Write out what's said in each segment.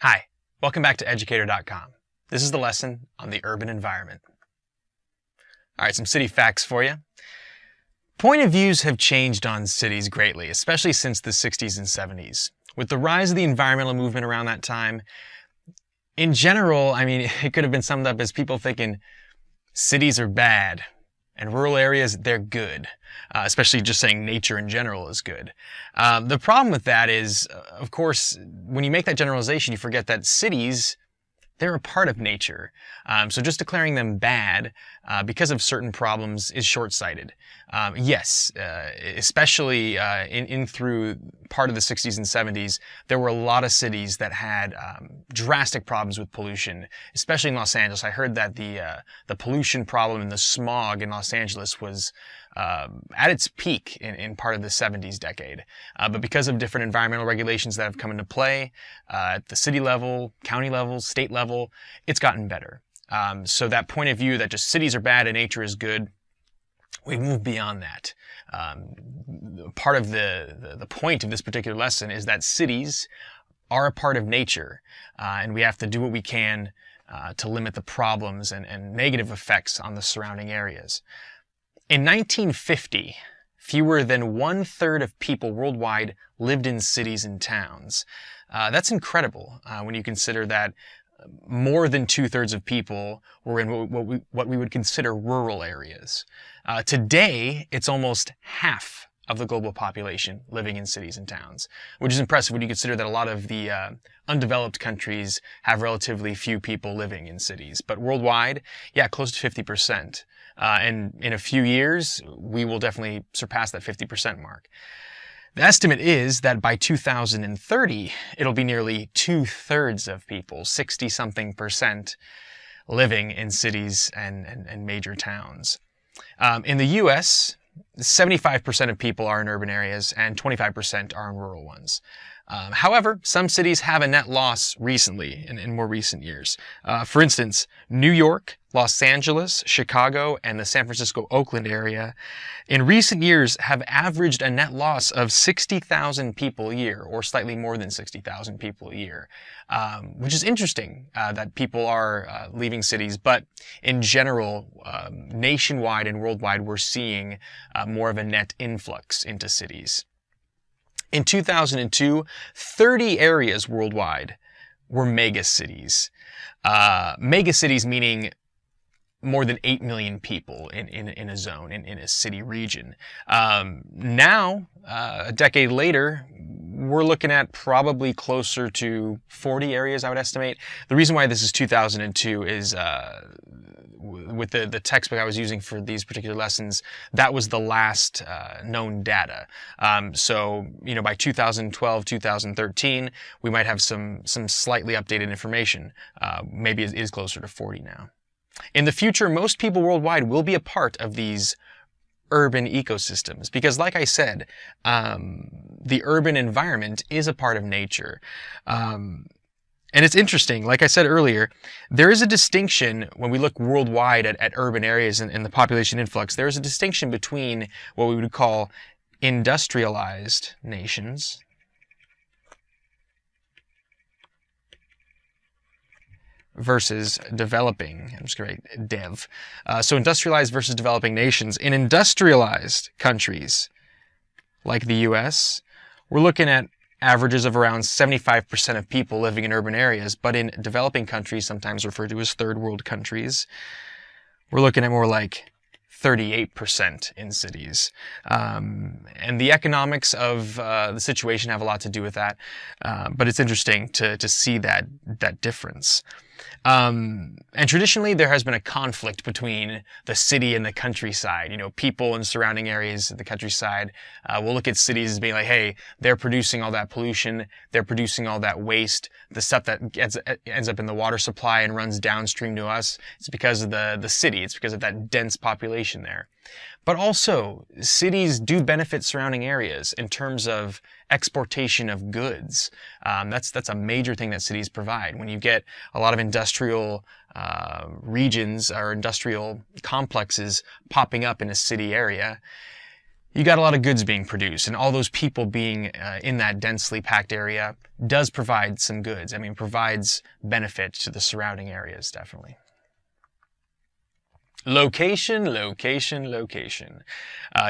Hi, welcome back to Educator.com. This is the lesson on the urban environment. All right, some city facts for you. Point of views have changed on cities greatly, especially since the 60s and 70s. With the rise of the environmental movement around that time, in general, it could have been summed up as people thinking cities are bad and rural areas, they're good. Especially just saying nature in general is good. The problem with that is, of course, when you make that generalization, you forget that cities, they're a part of nature. So just declaring them bad because of certain problems is short-sighted. Yes, especially in through part of the 60s and 70s, there were a lot of cities that had drastic problems with pollution, especially in Los Angeles. I heard that the pollution problem and the smog in Los Angeles was at its peak in part of the 70s decade. But because of different environmental regulations that have come into play at the city level, county level, state level, it's gotten better. So that point of view that just cities are bad and nature is good, we move beyond that. Part of the point of this particular lesson is that cities are a part of nature, and we have to do what we can to limit the problems and negative effects on the surrounding areas. In 1950, fewer than 1/3 of people worldwide lived in cities and towns. That's incredible when you consider that more than 2/3 of people were in what we would consider rural areas. Today, it's almost half of the global population living in cities and towns, which is impressive when you consider that a lot of the undeveloped countries have relatively few people living in cities. But worldwide, yeah, close to 50%. And in a few years, we will definitely surpass that 50% mark. The estimate is that by 2030, it'll be nearly 2/3 of people, 60-something%, living in cities and major towns. In the US, 75% of people are in urban areas and 25% are in rural ones. However, some cities have a net loss recently, in more recent years. For instance, New York, Los Angeles, Chicago, and the San Francisco-Oakland area in recent years have averaged a net loss of 60,000 people a year, or slightly more than 60,000 people a year, which is interesting that people are leaving cities. But in general, nationwide and worldwide, we're seeing more of a net influx into cities. In 2002, 30 areas worldwide were megacities. Megacities meaning more than 8 million people in a zone, in a city region. Now, a decade later, we're looking at probably closer to 40 areas, I would estimate. The reason why this is 2002 is with the textbook I was using for these particular lessons, that was the last known data. So, by 2012, 2013, we might have some slightly updated information. Maybe it is closer to 40 now. In the future, most people worldwide will be a part of these urban ecosystems because, like I said, the urban environment is a part of nature. And it's interesting, like I said earlier, there is a distinction when we look worldwide at urban areas and the population influx. There is a distinction between what we would call industrialized nations versus developing. I'm just going to write dev. So industrialized versus developing nations. In industrialized countries like the US, we're looking at averages of around 75% of people living in urban areas, but in developing countries, sometimes referred to as third world countries, we're looking at more like 38% in cities. And the economics of the situation have a lot to do with that, but it's interesting to see that difference. And traditionally, there has been a conflict between the city and the countryside. People in surrounding areas of the countryside will look at cities as being like, hey, they're producing all that pollution, they're producing all that waste, the stuff that ends up in the water supply and runs downstream to us. It's because of the city. It's because of that dense population there. But also, cities do benefit surrounding areas in terms of exportation of goods. That's a major thing that cities provide. When you get a lot of industrial regions or industrial complexes popping up in a city area, you got a lot of goods being produced, and all those people being in that densely packed area does provide some goods. I mean, provides benefit to the surrounding areas, definitely. Location, location, location.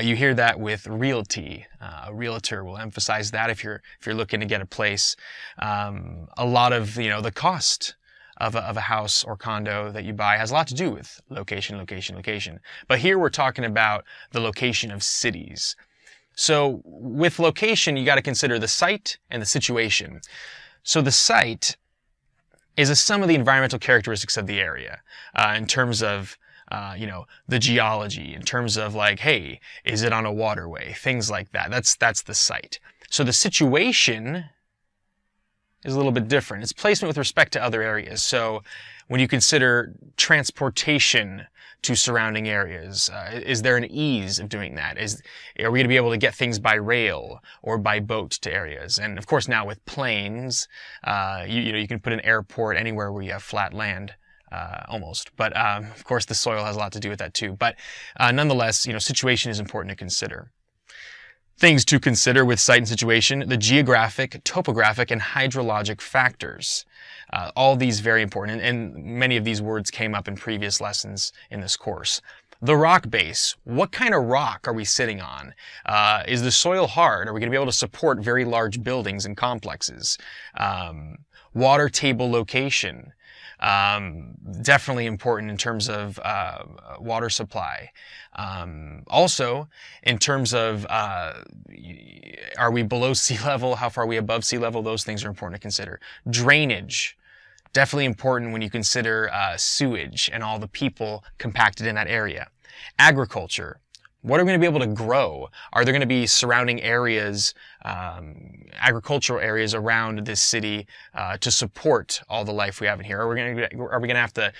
You hear that with realty. A realtor will emphasize that if you're looking to get a place. A lot of the cost of a house or condo that you buy has a lot to do with location, location, location. But here we're talking about the location of cities. So with location, you got to consider the site and the situation. So the site is a sum of the environmental characteristics of the area in terms of the geology, in terms of like, hey, is it on a waterway? Things like that. That's the site. So the situation is a little bit different. It's placement with respect to other areas. So when you consider transportation to surrounding areas, is there an ease of doing that? Are we going to be able to get things by rail or by boat to areas? And of course now with planes, you can put an airport anywhere where you have flat land. Almost. But of course the soil has a lot to do with that too. But nonetheless, situation is important to consider. Things to consider with site and situation: the geographic, topographic, and hydrologic factors. All these very important, and many of these words came up in previous lessons in this course. The rock base. What kind of rock are we sitting on? Is the soil hard? Are we going to be able to support very large buildings and complexes? Water table location. Definitely important in terms of water supply. Also, in terms of are we below sea level? How far are we above sea level? Those things are important to consider. Drainage. Definitely important when you consider sewage and all the people compacted in that area. Agriculture. What are we going to be able to grow? Are there going to be surrounding areas, agricultural areas around this city to support all the life we have in here? Are we going to have to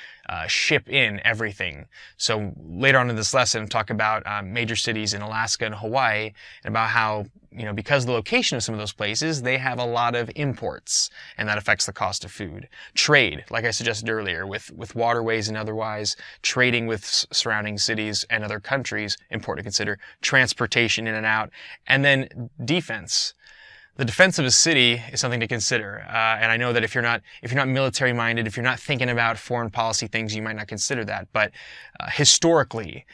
ship in everything? So later on in this lesson, talk about major cities in Alaska and Hawaii, and about how because of the location of some of those places, they have a lot of imports, and that affects the cost of food. Trade, like I suggested earlier, with waterways and otherwise, trading with surrounding cities and other countries, important to consider. Transportation in and out, and then defense. The defense of a city is something to consider, and I know that if you're not military minded, if you're not thinking about foreign policy things, you might not consider that. But historically,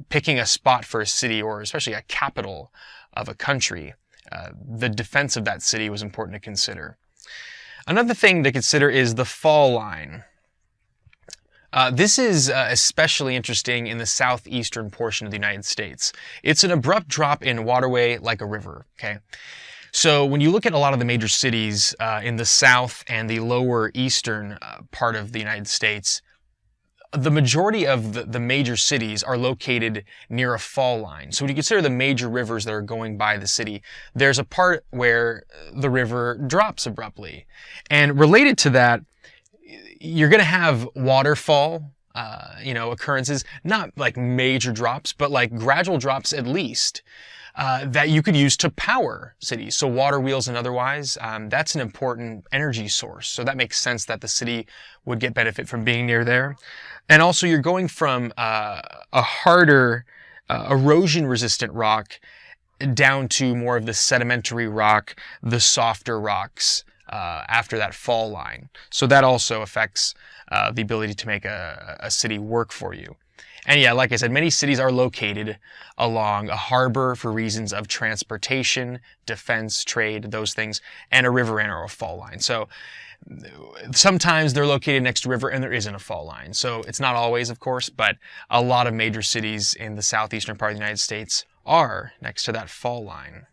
picking a spot for a city, or especially a capital of a country, the defense of that city was important to consider. Another thing to consider is the fall line. This is especially interesting in the southeastern portion of the United States. It's an abrupt drop in waterway like a river, okay? So when you look at a lot of the major cities in the south and the lower eastern part of the United States, the majority of the major cities are located near a fall line. So when you consider the major rivers that are going by the city, there's a part where the river drops abruptly. And related to that, you're going to have waterfall, occurrences, not like major drops, but like gradual drops at least, that you could use to power cities. So water wheels and otherwise, that's an important energy source. So that makes sense that the city would get benefit from being near there. And also you're going from a harder, erosion-resistant rock down to more of the sedimentary rock, the softer rocks after that fall line. So that also affects the ability to make a city work for you. And yeah, like I said, many cities are located along a harbor for reasons of transportation, defense, trade, those things, and a river and or a fall line. So sometimes they're located next to a river and there isn't a fall line. So it's not always, of course, but a lot of major cities in the southeastern part of the United States are next to that fall line.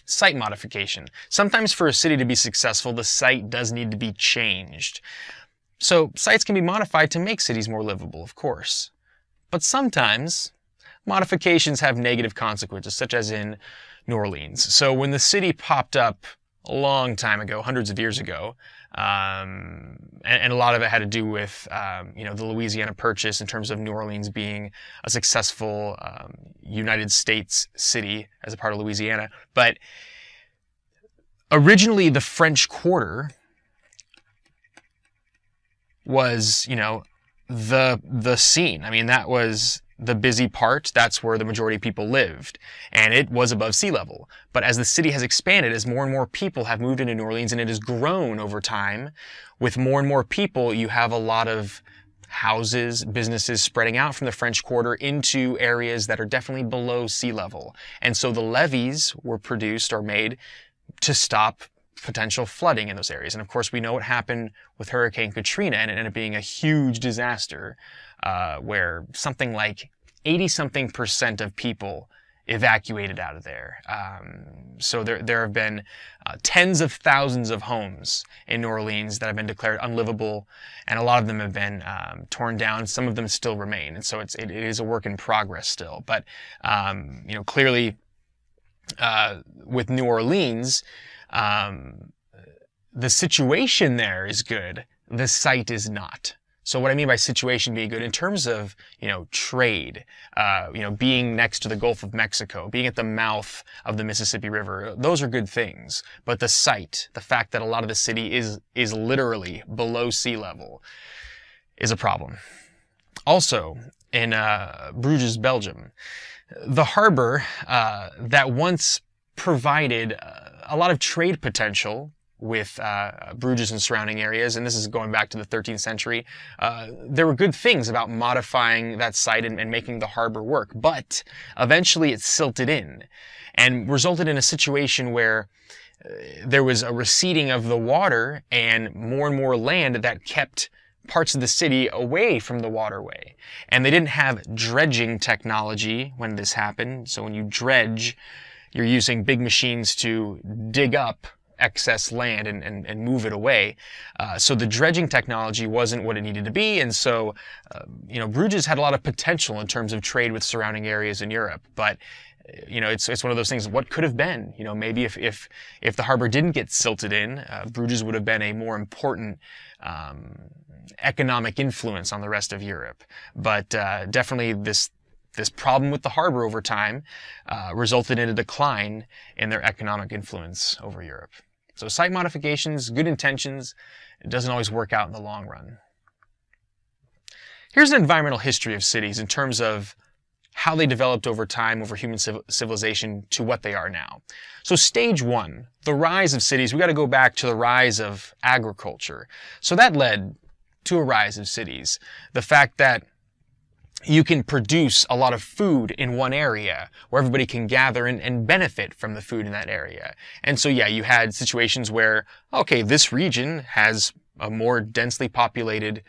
Site modification. Sometimes for a city to be successful, the site does need to be changed. So sites can be modified to make cities more livable, of course. But sometimes modifications have negative consequences, such as in New Orleans. So when the city popped up a long time ago, hundreds of years ago, and a lot of it had to do with the Louisiana Purchase in terms of New Orleans being a successful United States city as a part of Louisiana. But originally the French Quarter was, the scene. I mean, that was the busy part, that's where the majority of people lived, and it was above sea level. But as the city has expanded, as more and more people have moved into New Orleans, and it has grown over time, with more and more people, you have a lot of houses, businesses spreading out from the French Quarter into areas that are definitely below sea level. And so the levees were produced or made to stop potential flooding in those areas. And of course, we know what happened with Hurricane Katrina, and it ended up being a huge disaster, where something like 80-something% of people evacuated out of there. So there have been tens of thousands of homes in New Orleans that have been declared unlivable, and a lot of them have been torn down. Some of them still remain, and so it is a work in progress still. But clearly, with New Orleans, the situation there is good. The site is not. So what I mean by situation being good, in terms of, trade, being next to the Gulf of Mexico, being at the mouth of the Mississippi River, those are good things. But the site, the fact that a lot of the city is literally below sea level, is a problem. Also, in Bruges, Belgium, the harbor that once provided a lot of trade potential with Bruges and surrounding areas, and this is going back to the 13th century, there were good things about modifying that site and making the harbor work, but eventually it silted in and resulted in a situation where there was a receding of the water and more land that kept parts of the city away from the waterway. And they didn't have dredging technology when this happened, so when you dredge, you're using big machines to dig up excess land and move it away. So the dredging technology wasn't what it needed to be, and so Bruges had a lot of potential in terms of trade with surrounding areas in Europe. But it's one of those things. What could have been? Maybe if the harbor didn't get silted in, Bruges would have been a more important economic influence on the rest of Europe. But definitely this problem with the harbor over time resulted in a decline in their economic influence over Europe. So site modifications, good intentions, it doesn't always work out in the long run. Here's an environmental history of cities in terms of how they developed over time, over human civilization, to what they are now. So stage one, the rise of cities, we got to go back to the rise of agriculture. So that led to a rise of cities. The fact that you can produce a lot of food in one area where everybody can gather and benefit from the food in that area. And so, yeah, you had situations where, okay, this region has a more densely populated,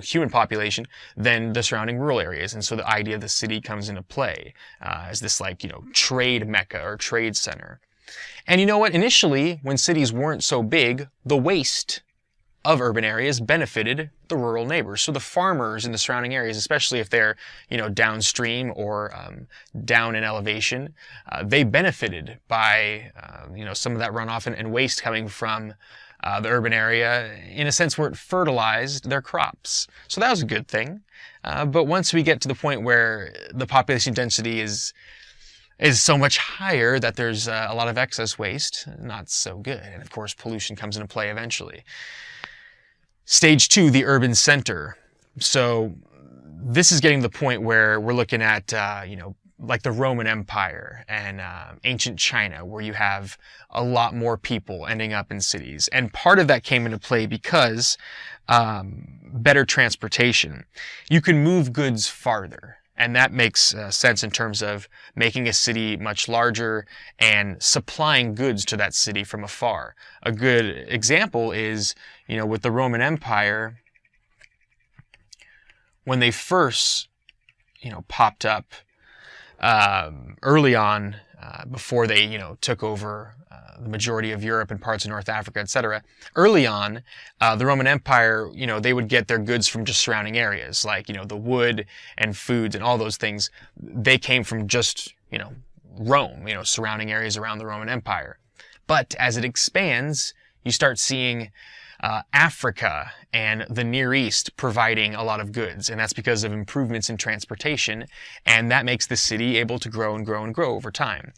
human population than the surrounding rural areas. And so the idea of the city comes into play as this trade mecca or trade center. And you know what? Initially, when cities weren't so big, the waste of urban areas benefited the rural neighbors. So the farmers in the surrounding areas, especially if they're, downstream or down in elevation, they benefited by, some of that runoff and waste coming from the urban area, in a sense where it fertilized their crops. So that was a good thing. But once we get to the point where the population density is so much higher that there's a lot of excess waste, not so good. And of course, pollution comes into play eventually. Stage two, the urban center. So this is getting to the point where we're looking at, like the Roman Empire and ancient China, where you have a lot more people ending up in cities. And part of that came into play because better transportation. You can move goods farther. And that makes sense in terms of making a city much larger and supplying goods to that city from afar. A good example is, with the Roman Empire, when they first, popped up early on, before they, took over the majority of Europe and parts of North Africa, etc. Early on, the Roman Empire, they would get their goods from just surrounding areas, like, the wood and foods and all those things. They came from just, Rome, surrounding areas around the Roman Empire. But as it expands, you start seeing Africa and the Near East providing a lot of goods, and that's because of improvements in transportation, and that makes the city able to grow and grow and grow over time.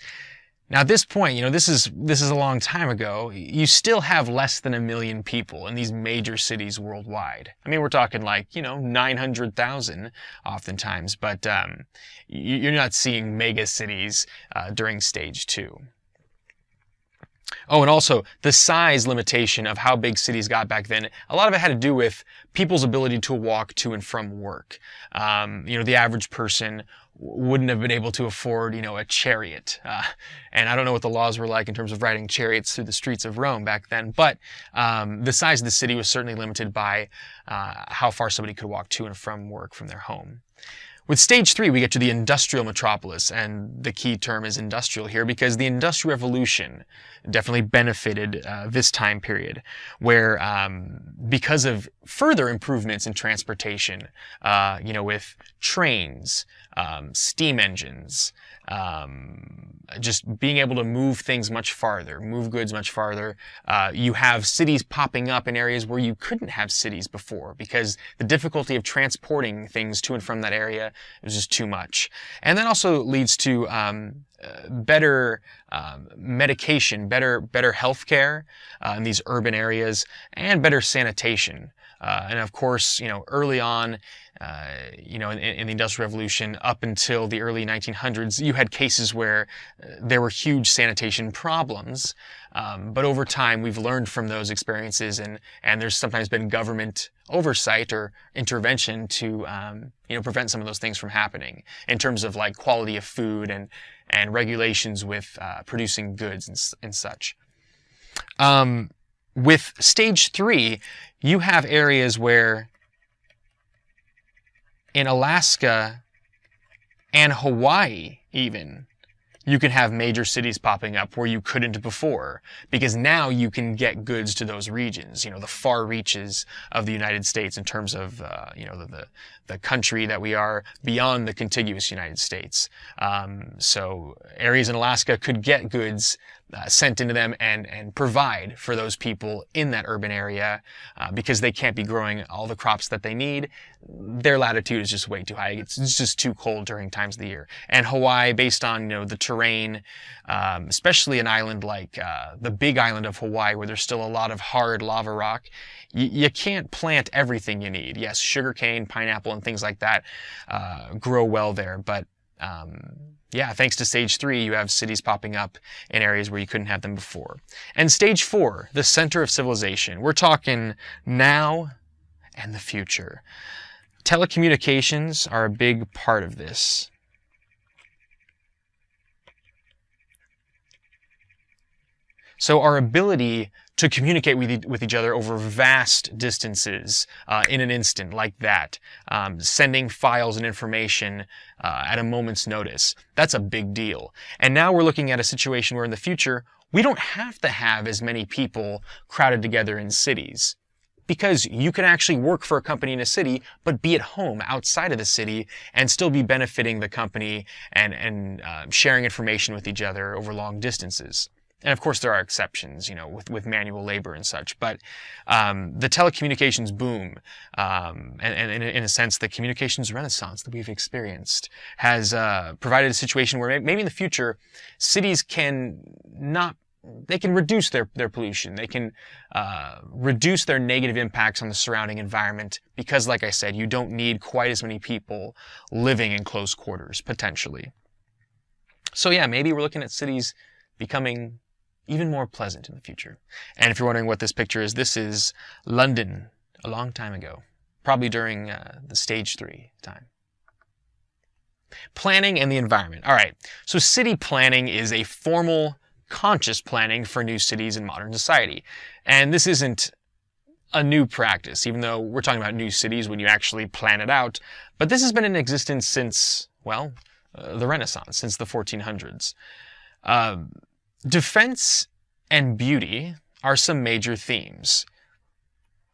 Now at this point, this is a long time ago, you still have less than 1 million people in these major cities worldwide. I mean, we're talking like, 900,000 oftentimes, but you're not seeing mega cities during stage 2. Oh, and also the size limitation of how big cities got back then, a lot of it had to do with people's ability to walk to and from work. The average person wouldn't have been able to afford, a chariot. And I don't know what the laws were like in terms of riding chariots through the streets of Rome back then, but the size of the city was certainly limited by how far somebody could walk to and from work from their home. With stage 3, we get to the industrial metropolis, and the key term is industrial here because the Industrial Revolution definitely benefited this time period, where because of further improvements in transportation, with trains, steam engines, just being able to move things much farther, move goods much farther. You have cities popping up in areas where you couldn't have cities before because the difficulty of transporting things to and from that area was just too much. And that also leads to better medication, better health care in these urban areas, and better sanitation. And of course, early on, in the Industrial Revolution up until the early 1900s, you had cases where there were huge sanitation problems. But over time, we've learned from those experiences, and there's sometimes been government oversight or intervention to, prevent some of those things from happening in terms of like quality of food and regulations with producing goods and such. With stage 3, you have areas where in Alaska and Hawaii even, you can have major cities popping up where you couldn't before, because now you can get goods to those regions, the far reaches of the United States in terms of, the country that we are beyond the contiguous United States. So areas in Alaska could get goods sent into them and provide for those people in that urban area because they can't be growing all the crops that they need. Their latitude is just way too high. It's just too cold during times of the year. And Hawaii, based on the terrain, especially an island like the Big Island of Hawaii, where there's still a lot of hard lava rock, you can't plant everything you need. Yes, sugarcane, pineapple, and things like that grow well there, but thanks to stage 3, you have cities popping up in areas where you couldn't have them before. And stage 4, the center of civilization. We're talking now and the future. Telecommunications are a big part of this. So our ability to communicate with each other over vast distances in an instant like that, sending files and information at a moment's notice, that's a big deal. And now we're looking at a situation where in the future, we don't have to have as many people crowded together in cities, because you can actually work for a company in a city, but be at home outside of the city and still be benefiting the company and sharing information with each other over long distances. And of course, there are exceptions, with manual labor and such. But the telecommunications boom, and in a sense, the communications renaissance that we've experienced has provided a situation where maybe in the future, cities can reduce their pollution. They can reduce their negative impacts on the surrounding environment because, like I said, you don't need quite as many people living in close quarters, potentially. So yeah, maybe we're looking at cities becoming even more pleasant in the future. And if you're wondering what this picture is, this is London a long time ago, probably during the stage 3 time. Planning and the environment. All right, so city planning is a formal, conscious planning for new cities in modern society. And this isn't a new practice, even though we're talking about new cities when you actually plan it out. But this has been in existence since, the Renaissance, since the 1400s. Defense and beauty are some major themes.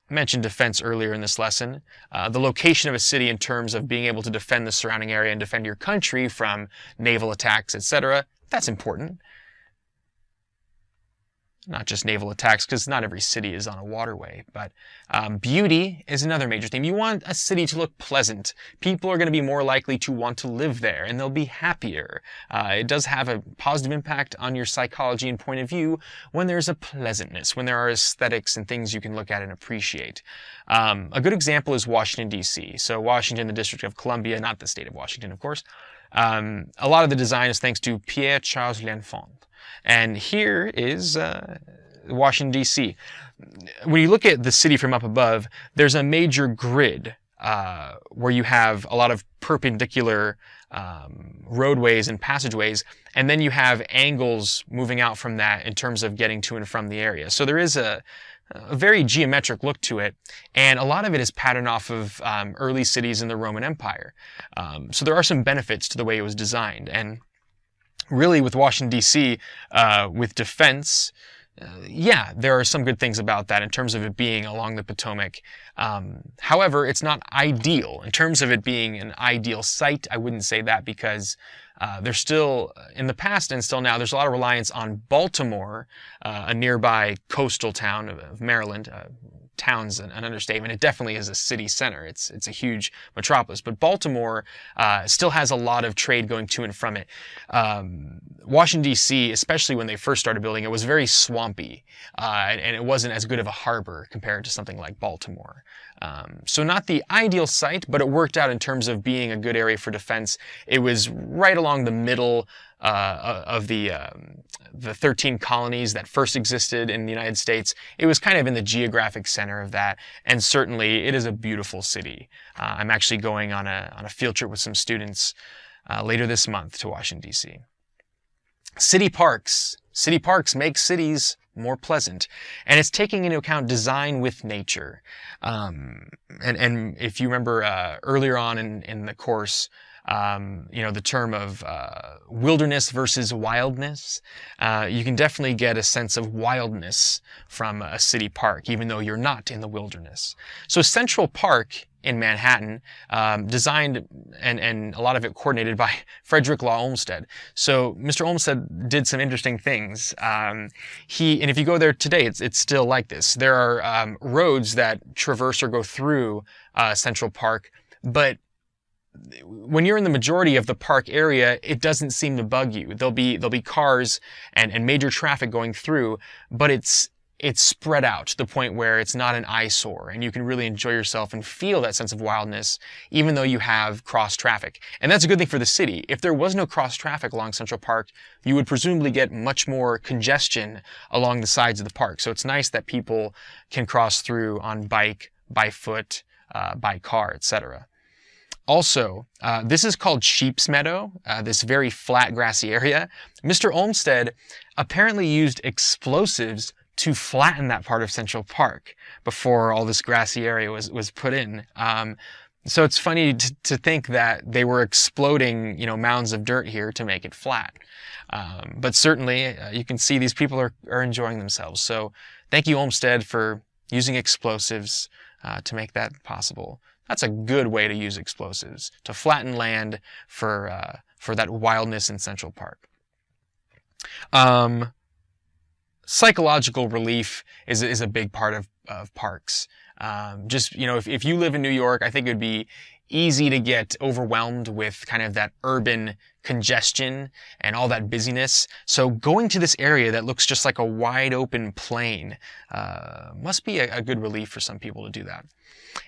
I mentioned defense earlier in this lesson. The location of a city in terms of being able to defend the surrounding area and defend your country from naval attacks, etc. That's important. not just naval attacks, because not every city is on a waterway, but beauty is another major theme. You want a city to look pleasant. People are going to be more likely to want to live there, and they'll be happier. It does have a positive impact on your psychology and point of view when there's a pleasantness, when there are aesthetics and things you can look at and appreciate. A good example is Washington, D.C. So Washington, the District of Columbia, not the state of Washington, of course. A lot of the design is thanks to Pierre-Charles L'Enfant. And here is Washington, D.C. When you look at the city from up above, there's a major grid where you have a lot of perpendicular roadways and passageways, and then you have angles moving out from that in terms of getting to and from the area. So there is a very geometric look to it, and a lot of it is patterned off of early cities in the Roman Empire. So there are some benefits to the way it was designed, and really with Washington, D.C., with defense, yeah, there are some good things about that in terms of it being along the Potomac. However, it's not ideal. In terms of it being an ideal site, I wouldn't say that, because there's still, in the past and still now, there's a lot of reliance on Baltimore, a nearby coastal town of Maryland. Town's an understatement. It definitely is a city center. It's a huge metropolis. But Baltimore still has a lot of trade going to and from it. Washington, D.C., especially when they first started building it, was very swampy, and it wasn't as good of a harbor compared to something like Baltimore. So not the ideal site, but it worked out in terms of being a good area for defense. It was right along the middle of the 13 colonies that first existed in the United States. It was kind of in the geographic center of that, and certainly it is a beautiful city. I'm actually going on a field trip with some students later this month to Washington, D.C. City parks. City parks make cities more pleasant, and it's taking into account design with nature. And if you remember earlier on in the course, the term of wilderness versus wildness, you can definitely get a sense of wildness from a city park, even though you're not in the wilderness. So Central Park in Manhattan, designed and a lot of it coordinated by Frederick Law Olmsted. So Mr. Olmsted did some interesting things. And if you go there today, it's still like this. There are roads that traverse or go through Central Park, but when you're in the majority of the park area, it doesn't seem to bug you. There'll be cars and major traffic going through, but it's spread out to the point where it's not an eyesore, and you can really enjoy yourself and feel that sense of wildness, even though you have cross traffic. And that's a good thing for the city. If there was no cross traffic along Central Park, you would presumably get much more congestion along the sides of the park. So it's nice that people can cross through on bike, by foot, by car, etc. Also, this is called Sheep's Meadow, this very flat, grassy area. Mr. Olmsted apparently used explosives to flatten that part of Central Park before all this grassy area was put in. So it's funny to think that they were exploding, mounds of dirt here to make it flat. But certainly, you can see these people are enjoying themselves. So thank you, Olmsted, for using explosives to make that possible. That's a good way to use explosives, to flatten land for that wildness in Central Park. Psychological relief is a big part of parks. If you live in New York, I think it would be easy to get overwhelmed with kind of that urban congestion and all that busyness. So going to this area that looks just like a wide open plain must be a good relief for some people to do that.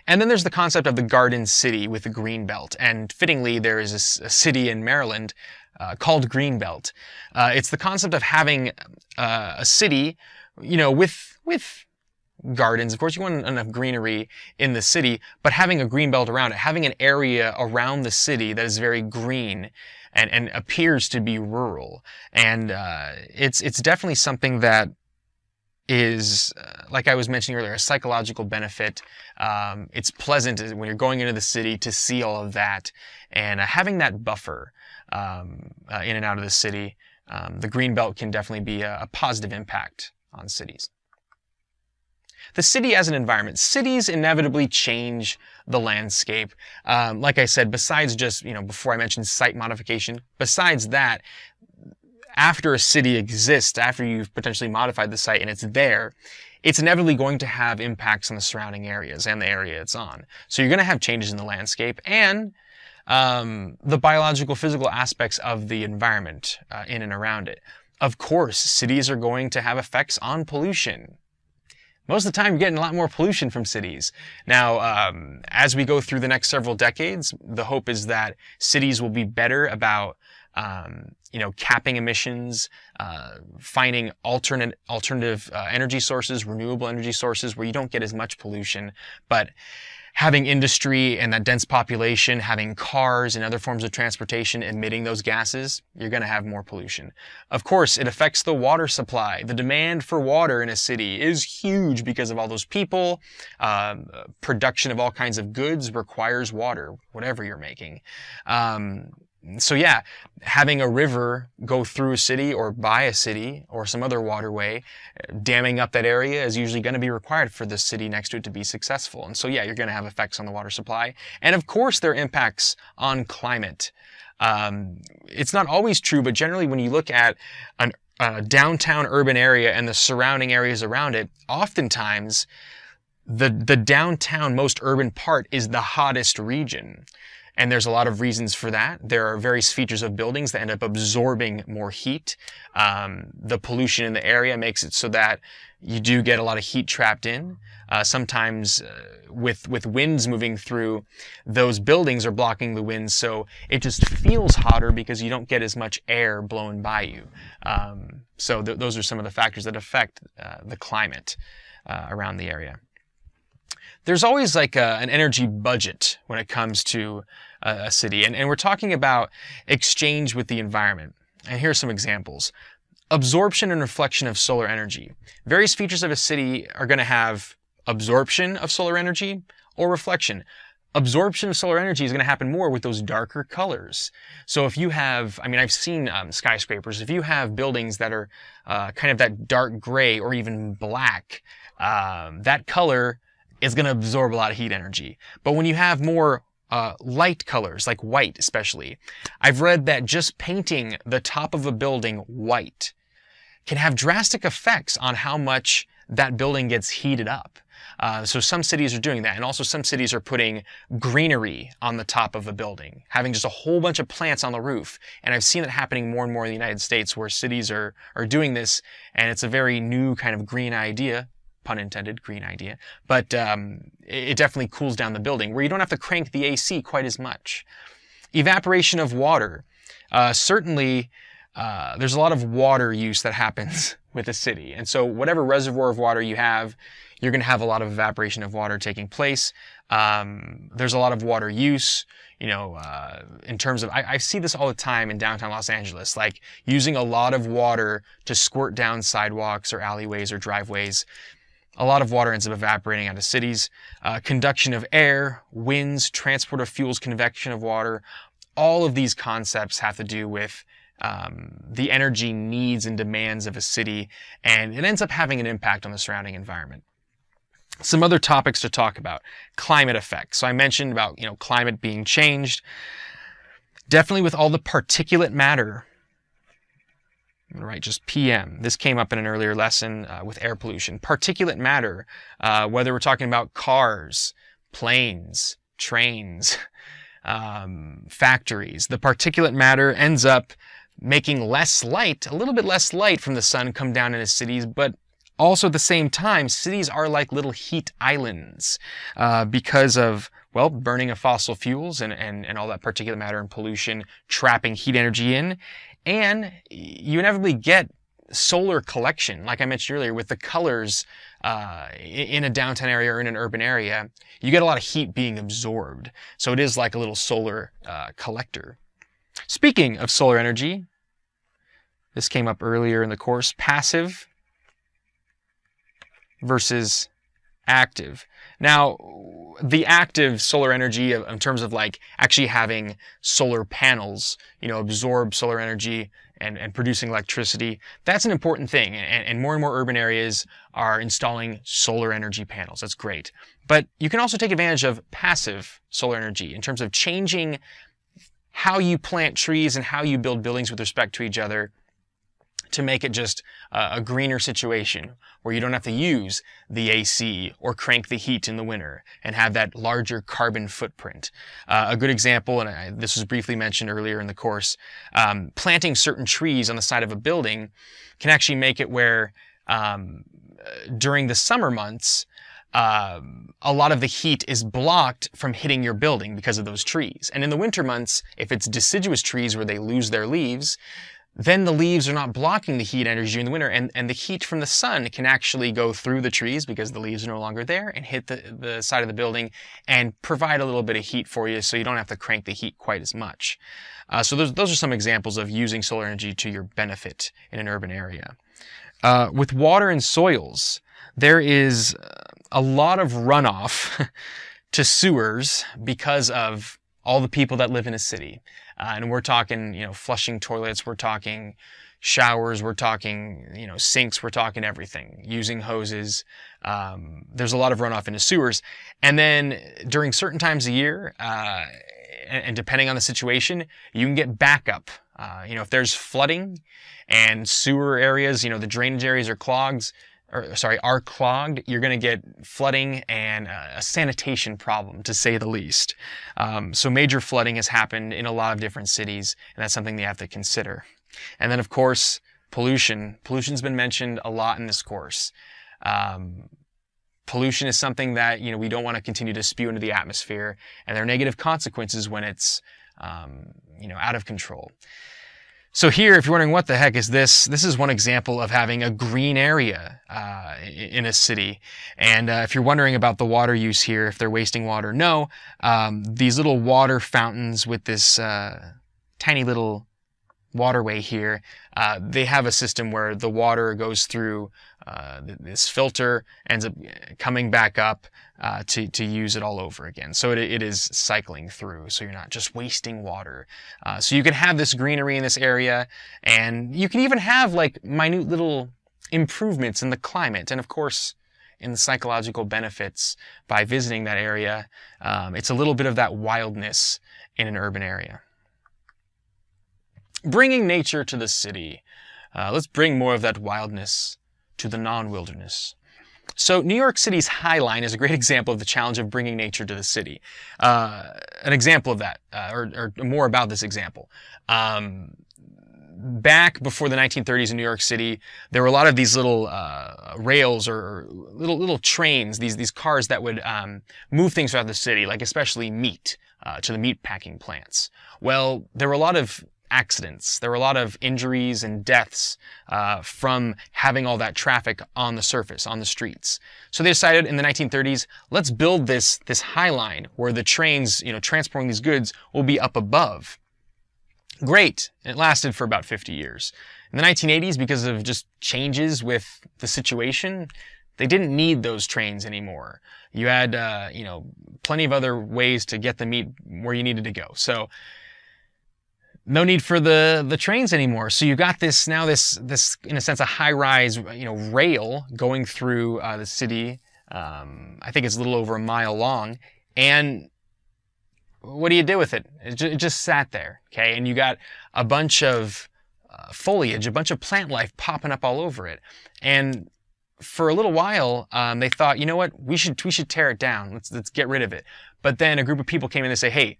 And then there's the concept of the Garden City with the Green Belt. And fittingly, there is a city in Maryland called Greenbelt. It's the concept of having a city, with gardens. Of course, you want enough greenery in the city, but having a green belt around it, having an area around the city that is very green and appears to be rural. And it's definitely something that is, like I was mentioning earlier, a psychological benefit. It's pleasant when you're going into the city to see all of that, and having that buffer in and out of the city, the green belt can definitely be a positive impact on cities. The city as an environment. Cities inevitably change the landscape. Like I said, besides just, before I mentioned site modification, besides that, after a city exists, after you've potentially modified the site and it's there, it's inevitably going to have impacts on the surrounding areas and the area it's on. So you're going to have changes in the landscape and the biological, physical aspects of the environment in and around it. Of course, cities are going to have effects on pollution. Most of the time, you're getting a lot more pollution from cities. Now, as we go through the next several decades, the hope is that cities will be better about capping emissions, finding alternative energy sources, renewable energy sources where you don't get as much pollution. But having industry and that dense population, having cars and other forms of transportation emitting those gases, you're going to have more pollution. Of course, it affects the water supply. The demand for water in a city is huge because of all those people. Production of all kinds of goods requires water, whatever you're making. So yeah, having a river go through a city or by a city or some other waterway, damming up that area is usually going to be required for the city next to it to be successful. And so yeah, you're going to have effects on the water supply. And of course, there are impacts on climate. It's not always true, but generally when you look at a downtown urban area and the surrounding areas around it, oftentimes the downtown most urban part is the hottest region. And there's a lot of reasons for that. There are various features of buildings that end up absorbing more heat. The pollution in the area makes it so that you do get a lot of heat trapped in. Sometimes with winds moving through, those buildings are blocking the winds, so it just feels hotter because you don't get as much air blown by you. So those are some of the factors that affect the climate around the area. There's always like an energy budget when it comes to a city. And we're talking about exchange with the environment. And here are some examples. Absorption and reflection of solar energy. Various features of a city are going to have absorption of solar energy or reflection. Absorption of solar energy is going to happen more with those darker colors. So if you have, I've seen skyscrapers, if you have buildings that are kind of that dark gray or even black, that color is going to absorb a lot of heat energy. But when you have more light colors, like white especially, I've read that just painting the top of a building white can have drastic effects on how much that building gets heated up. So some cities are doing that, and also some cities are putting greenery on the top of a building, having just a whole bunch of plants on the roof. And I've seen it happening more and more in the United States where cities are doing this, and it's a very new kind of green idea. Pun intended, green idea. But it definitely cools down the building where you don't have to crank the AC quite as much. Evaporation of water. Certainly, there's a lot of water use that happens with a city. And so whatever reservoir of water you have, you're going to have a lot of evaporation of water taking place. There's a lot of water use, in terms of, I see this all the time in downtown Los Angeles, like using a lot of water to squirt down sidewalks or alleyways or driveways. A lot of water ends up evaporating out of cities. Conduction of air, winds, transport of fuels, convection of water. All of these concepts have to do with the energy needs and demands of a city, and it ends up having an impact on the surrounding environment. Some other topics to talk about. Climate effects. So I mentioned about, climate being changed. Definitely with all the particulate matter. I'm going to write just PM. This came up in an earlier lesson with air pollution. Particulate matter, whether we're talking about cars, planes, trains, factories. The particulate matter ends up making less light, a little bit less light from the sun come down into cities, but also at the same time, cities are like little heat islands because of, burning of fossil fuels and all that particulate matter and pollution trapping heat energy in. And you inevitably get solar collection, like I mentioned earlier, with the colors in a downtown area or in an urban area. You get a lot of heat being absorbed. So it is like a little solar collector. Speaking of solar energy, this came up earlier in the course, passive versus active. Now, the active solar energy in terms of like actually having solar panels, absorb solar energy and producing electricity, that's an important thing. And more urban areas are installing solar energy panels. That's great. But you can also take advantage of passive solar energy in terms of changing how you plant trees and how you build buildings with respect to each other to make it just a greener situation where you don't have to use the AC or crank the heat in the winter and have that larger carbon footprint. A good example, and this was briefly mentioned earlier in the course, planting certain trees on the side of a building can actually make it where during the summer months, a lot of the heat is blocked from hitting your building because of those trees. And in the winter months, if it's deciduous trees where they lose their leaves, then the leaves are not blocking the heat energy in the winter, and the heat from the sun can actually go through the trees because the leaves are no longer there and hit the side of the building and provide a little bit of heat for you so you don't have to crank the heat quite as much. So those are some examples of using solar energy to your benefit in an urban area. With water and soils, there is a lot of runoff to sewers because of all the people that live in a city. And we're talking, flushing toilets, we're talking showers, we're talking, sinks, we're talking everything, using hoses. There's a lot of runoff into sewers. And then during certain times of year, and depending on the situation, you can get backup. If there's flooding and sewer areas, the drainage areas are clogged, you're going to get flooding and a sanitation problem, to say the least. So major flooding has happened in a lot of different cities, and that's something they have to consider. And then, of course, pollution. Pollution's been mentioned a lot in this course. Pollution is something that, we don't want to continue to spew into the atmosphere, and there are negative consequences when it's, out of control. So here, if you're wondering what the heck is this is one example of having a green area in a city. And if you're wondering about the water use here, if they're wasting water, no. These little water fountains with this tiny little waterway here, they have a system where the water goes through this filter, ends up coming back up to use it all over again. So it is cycling through, so you're not just wasting water. So you can have this greenery in this area, and you can even have like minute little improvements in the climate, and of course in the psychological benefits by visiting that area. It's a little bit of that wildness in an urban area. Bringing nature to the city. Let's bring more of that wildness to the non-wilderness. So New York City's High Line is a great example of the challenge of bringing nature to the city. An example of that, or more about this example. Back before the 1930s in New York City, there were a lot of these little rails or little trains, these cars that would move things throughout the city, like especially meat to the meat packing plants. Well, there were a lot of accidents. There were a lot of injuries and deaths from having all that traffic on the surface, on the streets. So they decided in the 1930s, let's build this high line where the trains, transporting these goods will be up above. Great. It lasted for about 50 years. In the 1980s, because of just changes with the situation, they didn't need those trains anymore. You had, plenty of other ways to get the meat where you needed to go. So no need for the trains anymore. So you got this in a sense, a high-rise, rail going through the city. I think it's a little over a mile long. And what do you do with it? It just sat there, okay? And you got a bunch of foliage, a bunch of plant life popping up all over it. And for a little while, they thought, you know what? We should tear it down. Let's get rid of it. But then a group of people came in and say, hey,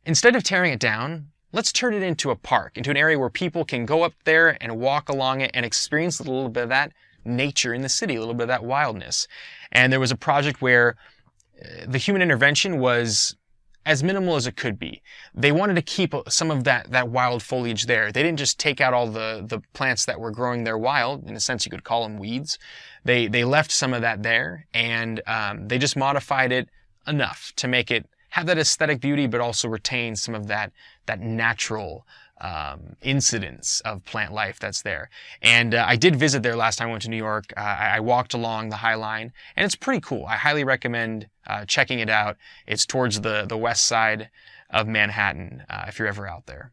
instead of tearing it down, let's turn it into a park, into an area where people can go up there and walk along it and experience a little bit of that nature in the city, a little bit of that wildness. And there was a project where the human intervention was as minimal as it could be. They wanted to keep some of that wild foliage there. They didn't just take out all the plants that were growing there wild. In a sense, you could call them weeds. They left some of that there, and they just modified it enough to make it have that aesthetic beauty, but also retain some of that natural incidence of plant life that's there. And I did visit there last time I went to New York. I walked along the High Line, and it's pretty cool. I highly recommend checking it out. It's towards the west side of Manhattan, if you're ever out there.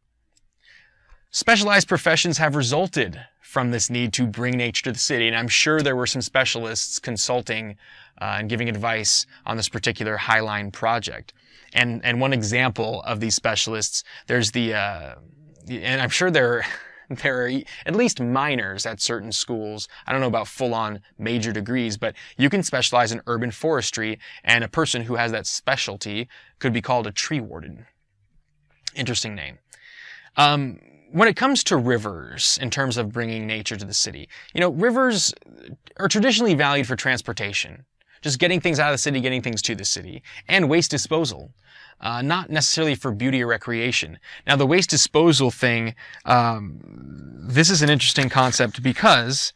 Specialized professions have resulted from this need to bring nature to the city, and I'm sure there were some specialists consulting and giving advice on this particular High Line project. And one example of these specialists, there's and I'm sure they're There are at least minors at certain schools. I don't know about full-on major degrees, but you can specialize in urban forestry, and a person who has that specialty could be called a tree warden. Interesting name. When it comes to rivers, in terms of bringing nature to the city, rivers are traditionally valued for transportation, just getting things out of the city, getting things to the city, and waste disposal, not necessarily for beauty or recreation. Now, the waste disposal thing, this is an interesting concept because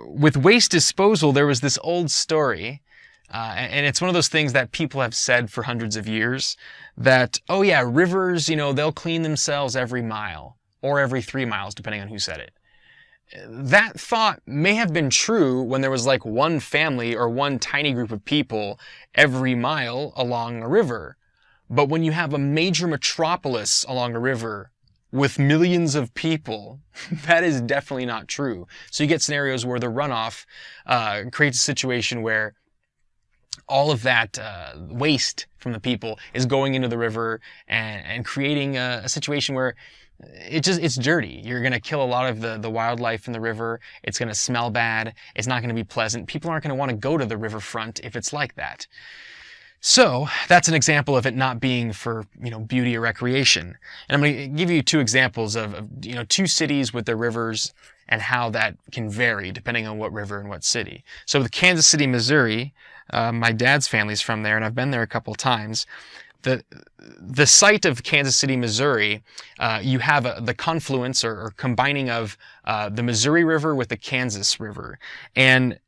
with waste disposal, there was this old story, and it's one of those things that people have said for hundreds of years, that, oh yeah, rivers, they'll clean themselves every mile, or every 3 miles, depending on who said it. That thought may have been true when there was like one family or one tiny group of people every mile along a river. But when you have a major metropolis along a river with millions of people, that is definitely not true. So you get scenarios where the runoff creates a situation where all of that waste from the people is going into the river and creating a situation where it's dirty. You're going to kill a lot of the wildlife in the river. It's going to smell bad. It's not going to be pleasant. People aren't going to want to go to the riverfront if it's like that. So that's an example of it not being for, beauty or recreation. And I'm going to give you 2 examples of 2 cities with their rivers and how that can vary depending on what river and what city. So with Kansas City, Missouri, my dad's family's from there, and I've been there a couple times. The site of Kansas City, Missouri, you have the confluence or combining of the Missouri River with the Kansas River. And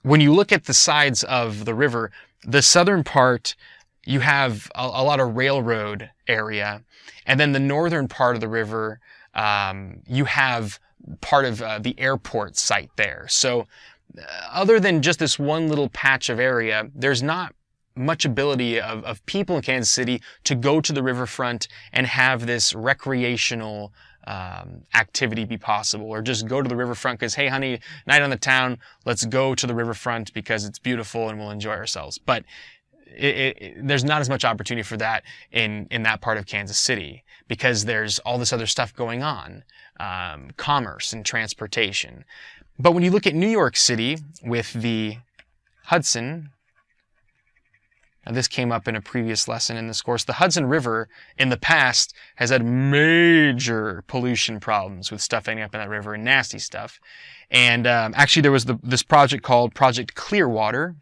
when you look at the sides of the river, the southern part, you have a lot of railroad area. And then the northern part of the river, you have part of the airport site there. So other than just this one little patch of area, there's not much ability of people in Kansas City to go to the riverfront and have this recreational activity be possible, or just go to the riverfront because, hey honey, night on the town, let's go to the riverfront because it's beautiful and we'll enjoy ourselves. But there's not as much opportunity for that in that part of Kansas City because there's all this other stuff going on, commerce and transportation. But when you look at New York City with the Hudson, now this came up in a previous lesson in this course, the Hudson River in the past has had major pollution problems with stuff ending up in that river and nasty stuff. And actually there was this project called Project Clearwater.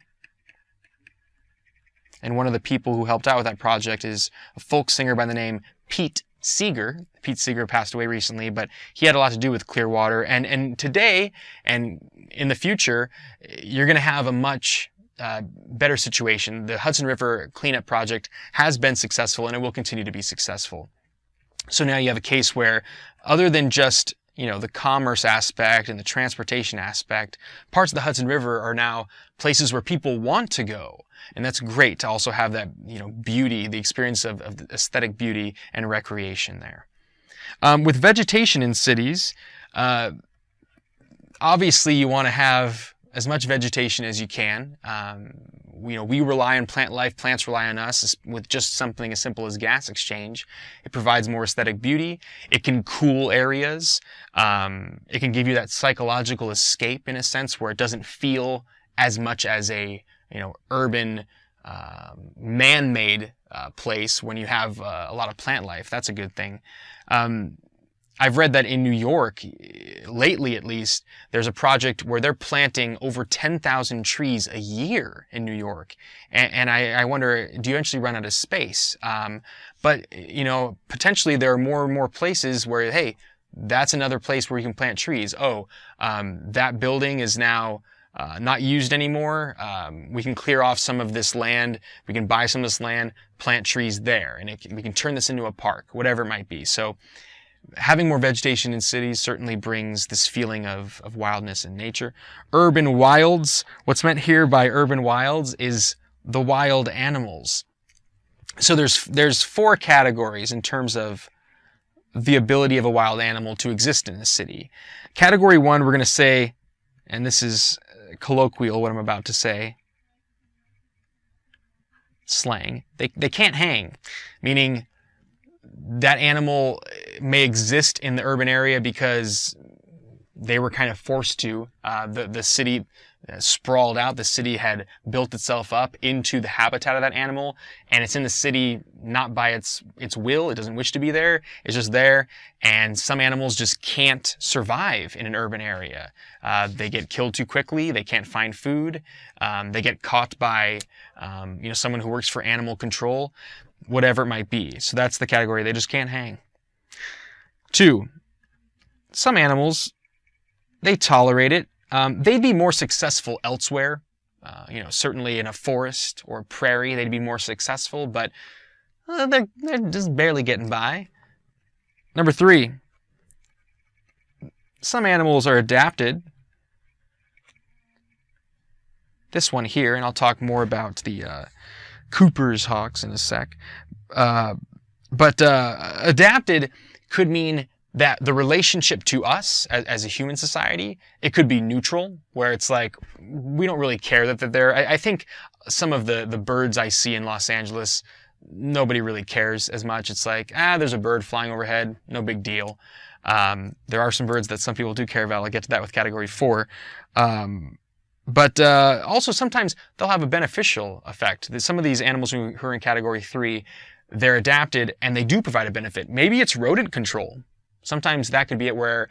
And one of the people who helped out with that project is a folk singer by the name Pete Seeger. Pete Seeger passed away recently, but he had a lot to do with Clearwater. And today and in the future, you're going to have a much better situation. The Hudson River Cleanup Project has been successful and it will continue to be successful. So now you have a case where, other than just the commerce aspect and the transportation aspect, parts of the Hudson River are now places where people want to go. And that's great to also have that, beauty, the experience of aesthetic beauty and recreation there. With vegetation in cities, obviously you want to have as much vegetation as you can. We rely on plant life, plants rely on us with just something as simple as gas exchange. It provides more aesthetic beauty. It can cool areas. It can give you that psychological escape in a sense where it doesn't feel as much as a urban, man-made place when you have a lot of plant life. That's a good thing. I've read that in New York, lately at least, there's a project where they're planting over 10,000 trees a year in New York. And I wonder, do you eventually run out of space? But potentially there are more and more places where, hey, that's another place where you can plant trees. Oh, that building is now not used anymore. We can clear off some of this land. We can buy some of this land, plant trees there, and we can turn this into a park, whatever it might be. So having more vegetation in cities certainly brings this feeling of wildness in nature. Urban wilds. What's meant here by urban wilds is the wild animals. So there's 4 categories in terms of the ability of a wild animal to exist in a city. Category 1, we're going to say, and this is colloquial, what I'm about to say, slang, they can't hang, meaning that animal may exist in the urban area because they were kind of forced to. The city sprawled out. The city had built itself up into the habitat of that animal, and it's in the city not by its will. It doesn't wish to be there. It's just there, and some animals just can't survive in an urban area. They get killed too quickly. They can't find food. They get caught by someone who works for animal control, whatever it might be. So that's the category. They just can't hang. 2, some animals, they tolerate it. They'd be more successful elsewhere. Certainly in a forest or prairie, they'd be more successful, but they're just barely getting by. Number 3, some animals are adapted. This one here, and I'll talk more about the Cooper's hawks in a sec. But adapted could mean that the relationship to us as a human society, it could be neutral, where it's like, we don't really care that they're there. I think some of the birds I see in Los Angeles, nobody really cares as much. It's like, there's a bird flying overhead, no big deal. There are some birds that some people do care about. I'll get to that with category 4. But also sometimes they'll have a beneficial effect. Some of these animals who are in category 3, they're adapted and they do provide a benefit. Maybe it's rodent control. Sometimes that could be it, where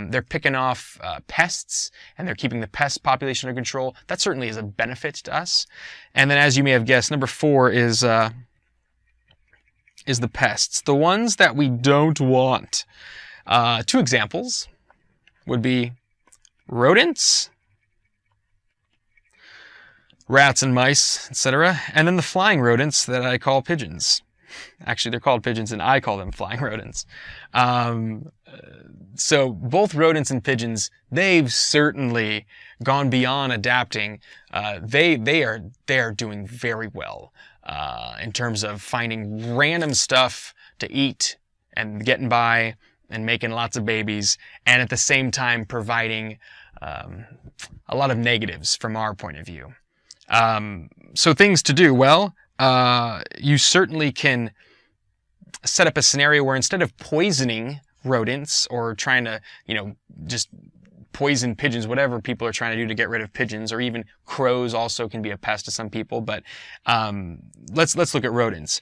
they're picking off pests and they're keeping the pest population under control. That certainly is a benefit to us. And then, as you may have guessed, number 4 is the pests, the ones that we don't want. 2 examples would be rodents, rats and mice, etc., and then the flying rodents that I call pigeons. Actually, they're called pigeons, and I call them flying rodents. So both rodents and pigeons, they've certainly gone beyond adapting. They are doing very well in terms of finding random stuff to eat and getting by and making lots of babies, and at the same time providing a lot of negatives from our point of view. So things to do. Well, you certainly can set up a scenario where instead of poisoning rodents or trying to, just poison pigeons, whatever people are trying to do to get rid of pigeons, or even crows also can be a pest to some people. But let's look at rodents.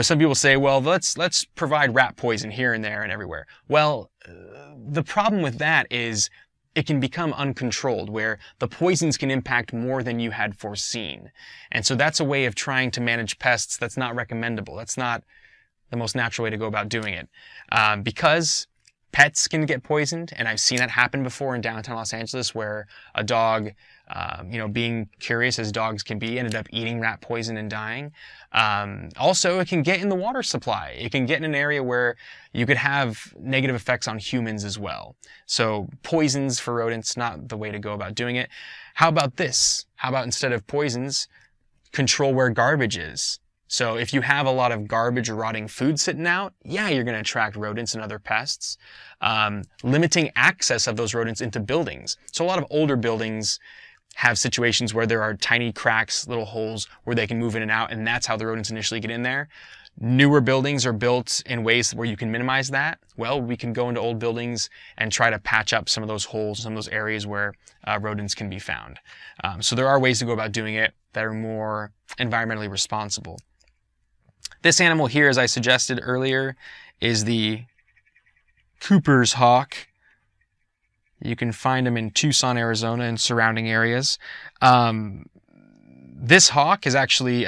Some people say, well, let's provide rat poison here and there and everywhere. Well, the problem with that is it can become uncontrolled, where the poisons can impact more than you had foreseen. And so that's a way of trying to manage pests that's not recommendable. That's not the most natural way to go about doing it. Because pets can get poisoned, and I've seen that happen before in downtown Los Angeles, where a dog, being curious as dogs can be, ended up eating rat poison and dying. Also, it can get in the water supply. It can get in an area where you could have negative effects on humans as well. So poisons for rodents, not the way to go about doing it. How about this? How about instead of poisons, control where garbage is? So if you have a lot of garbage or rotting food sitting out, yeah, you're going to attract rodents and other pests. Limiting access of those rodents into buildings. So a lot of older buildings have situations where there are tiny cracks, little holes where they can move in and out, and that's how the rodents initially get in there. Newer buildings are built in ways where you can minimize that. Well, we can go into old buildings and try to patch up some of those holes, some of those areas where rodents can be found. So there are ways to go about doing it that are more environmentally responsible. This animal here, as I suggested earlier, is the Cooper's hawk. You can find them in Tucson, Arizona, and surrounding areas. This hawk has actually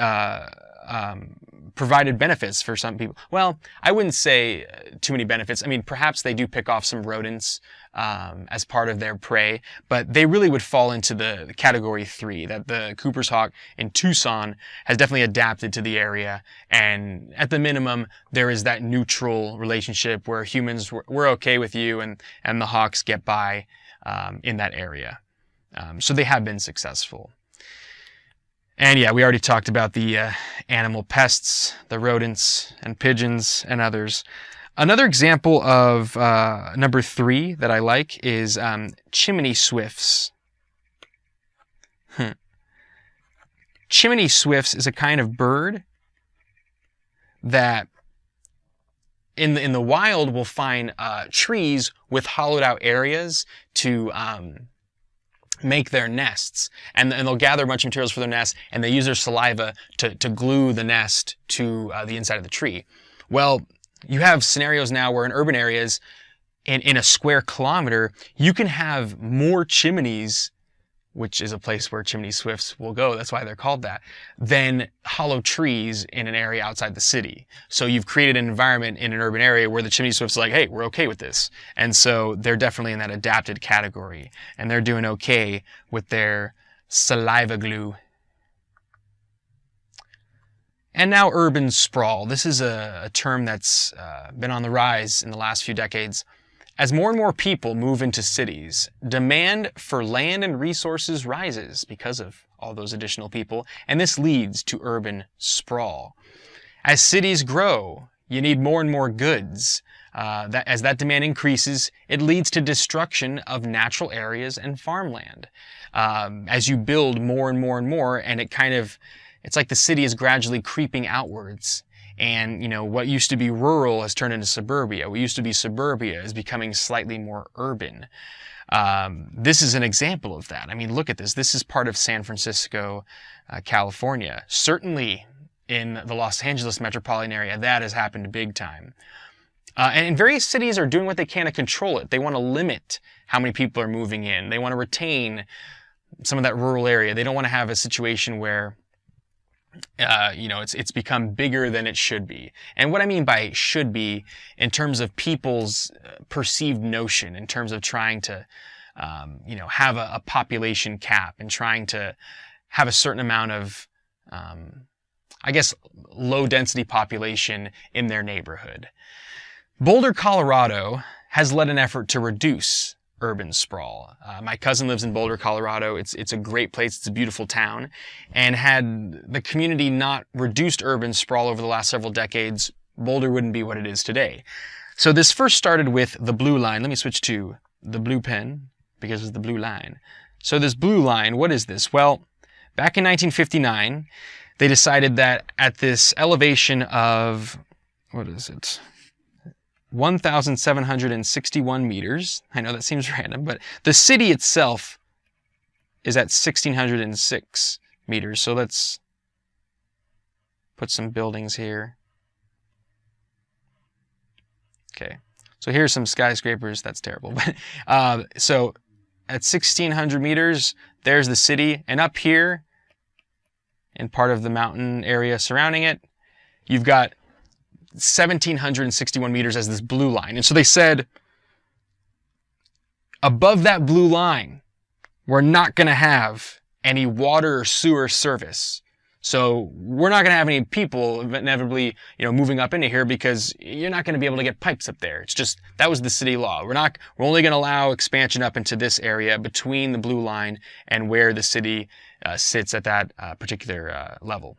provided benefits for some people. Well, I wouldn't say too many benefits. I mean, perhaps they do pick off some rodents as part of their prey, but they really would fall into the category 3, that the Cooper's hawk in Tucson has definitely adapted to the area. And at the minimum, there is that neutral relationship where humans, we're okay with you, and the hawks get by in that area. So they have been successful. And yeah, we already talked about the animal pests, the rodents and pigeons and others. Another example of number 3 that I like is chimney swifts. Chimney swifts is a kind of bird that in the wild will find trees with hollowed out areas to make their nests, and they'll gather a bunch of materials for their nest, and they use their saliva to glue the nest to the inside of the tree. Well, you have scenarios now where in urban areas, in a square kilometer, you can have more chimneys, which is a place where chimney swifts will go, that's why they're called that, than hollow trees in an area outside the city. So you've created an environment in an urban area where the chimney swifts are like, hey, we're okay with this. And so they're definitely in that adapted category, and they're doing okay with their saliva glue. And now urban sprawl. This is a term that's been on the rise in the last few decades. As more and more people move into cities, demand for land and resources rises because of all those additional people, and this leads to urban sprawl. As cities grow, you need more and more goods. As that demand increases, it leads to destruction of natural areas and farmland. As you build more and more and more, and it's like the city is gradually creeping outwards. And, you know, what used to be rural has turned into suburbia. What used to be suburbia is becoming slightly more urban. This is an example of that. I mean, look at this. This is part of San Francisco, California. Certainly in the Los Angeles metropolitan area, that has happened big time. And various cities are doing what they can to control it. They want to limit how many people are moving in. They want to retain some of that rural area. They don't want to have a situation where it's become bigger than it should be. And what I mean by should be, in terms of people's perceived notion, in terms of trying to, have a population cap and trying to have a certain amount of, low density population in their neighborhood. Boulder, Colorado has led an effort to reduce urban sprawl. My cousin lives in Boulder, Colorado. It's a great place. It's a beautiful town. And had the community not reduced urban sprawl over the last several decades, Boulder wouldn't be what it is today. So this first started with the blue line. Let me switch to the blue pen because it's the blue line. So this blue line, what is this? Well, back in 1959, they decided that at this elevation of, 1,761 meters. I know that seems random, but the city itself is at 1,606 meters. So let's put some buildings here. Okay, so here's some skyscrapers. That's terrible. But so at 1,600 meters, there's the city. And up here, in part of the mountain area surrounding it, you've got 1,761 meters as this blue line. And so they said, above that blue line, we're not going to have any water or sewer service. So we're not going to have any people inevitably, moving up into here because you're not going to be able to get pipes up there. It's just, that was the city law. We're only going to allow expansion up into this area between the blue line and where the city sits at that particular level.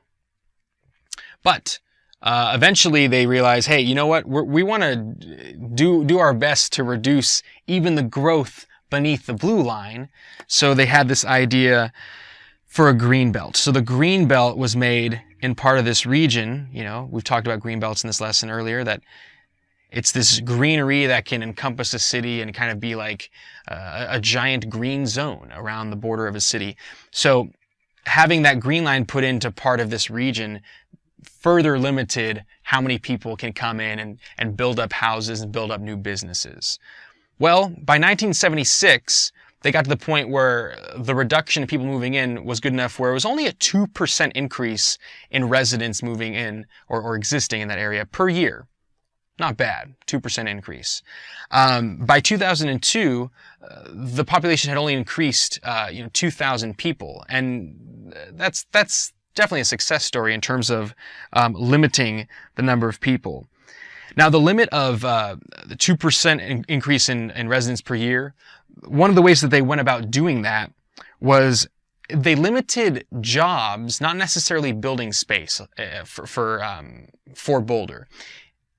But eventually they realize, hey, you know what? We want to do our best to reduce even the growth beneath the blue line. So they had this idea for a green belt. So the green belt was made in part of this region. We've talked about green belts in this lesson earlier, that it's this greenery that can encompass a city and kind of be like a giant green zone around the border of a city. So having that green line put into part of this region further limited how many people can come in and build up houses and build up new businesses. Well, by 1976, they got to the point where the reduction of people moving in was good enough where it was only a 2% increase in residents moving in or existing in that area per year. Not bad, 2% increase. By 2002, the population had only increased 2,000 people, and that's definitely a success story in terms of limiting the number of people. Now, the limit of the 2% increase in residents per year, one of the ways that they went about doing that was they limited jobs, not necessarily building space for Boulder.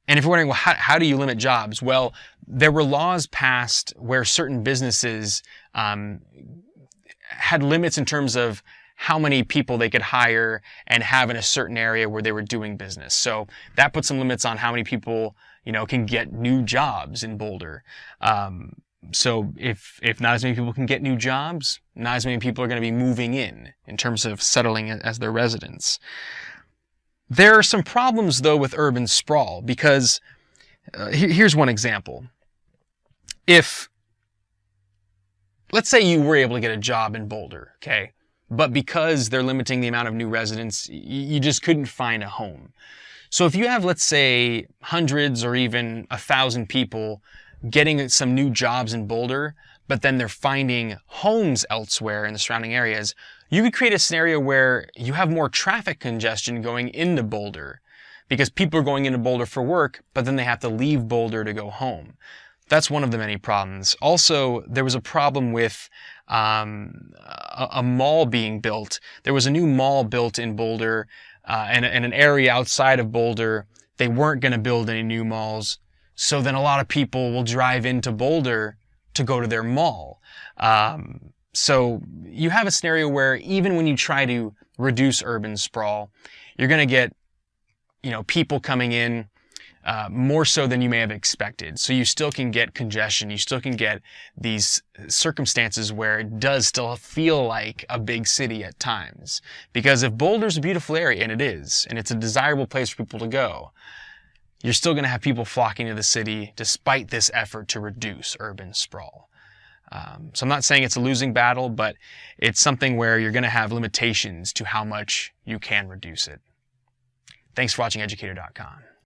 And if you're wondering, well, how do you limit jobs? Well, there were laws passed where certain businesses had limits in terms of how many people they could hire and have in a certain area where they were doing business. So that put some limits on how many people can get new jobs in Boulder. So if not as many people can get new jobs, not as many people are going to be moving in terms of settling as their residents. There are some problems, though, with urban sprawl, because here's one example. If, let's say you were able to get a job in Boulder, okay, but because they're limiting the amount of new residents, you just couldn't find a home. So if you have, let's say, hundreds or even 1,000 people getting some new jobs in Boulder, but then they're finding homes elsewhere in the surrounding areas, you could create a scenario where you have more traffic congestion going into Boulder because people are going into Boulder for work, but then they have to leave Boulder to go home. That's one of the many problems. Also, there was a problem with a mall being built. There was a new mall built in Boulder and an area outside of Boulder. They weren't going to build any new malls. So then a lot of people will drive into Boulder to go to their mall. So you have a scenario where even when you try to reduce urban sprawl, you're going to get, people coming in more so than you may have expected. So you still can get congestion. You still can get these circumstances where it does still feel like a big city at times. Because if Boulder's a beautiful area, and it is, and it's a desirable place for people to go, you're still going to have people flocking to the city despite this effort to reduce urban sprawl. So I'm not saying it's a losing battle, but it's something where you're going to have limitations to how much you can reduce it. Thanks for watching Educator.com.